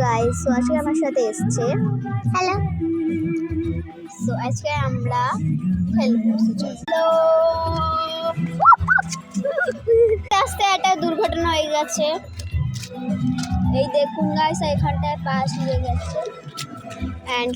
Guys, so আজকে আমার সাথে এসছে হ্যালো। সো আজকে আমরা খেলবো। চলো, রাস্তায় একটা দুর্ঘটনা হয়ে গেছে। এই দেখুন গাইস, এখানটায় পাশ হয়ে গেছে এন্ড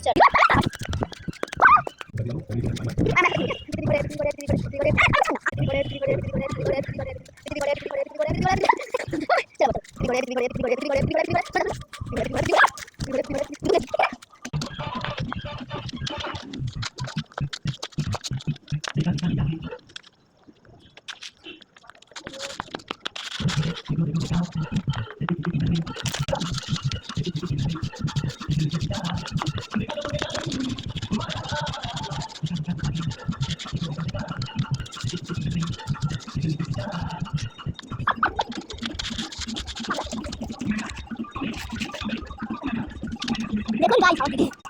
দেখুন গাইস, আমার দিদি ভালো লাগে,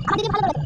আমার দিদি ভালো লাগে।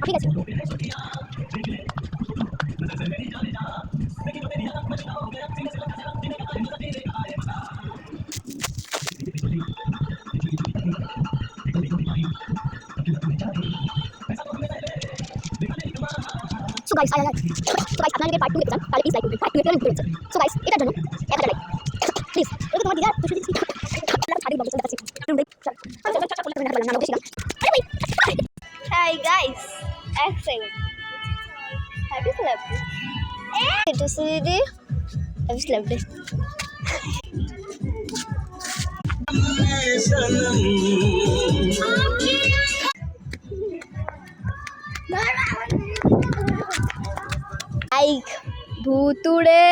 ঠিক আছে, সো গাইস আপনাদেরকে পার্ট 2 দেখতে চান তাহলে প্লিজ লাইক করবেন। পার্ট 2 এর ভিডিও সো গাইস এটার জন্য একটা লাইক প্লিজ। এটা তোমার দিদা তো শুধু ছাড়ি বলতে চাচ্ছি। হাই গাইস, এক সেকেন্ড। হ্যাপি স্ল্যাপডে, এটা সিডি হ্যাপি স্ল্যাপডে। লাইক ভুতুড়ে।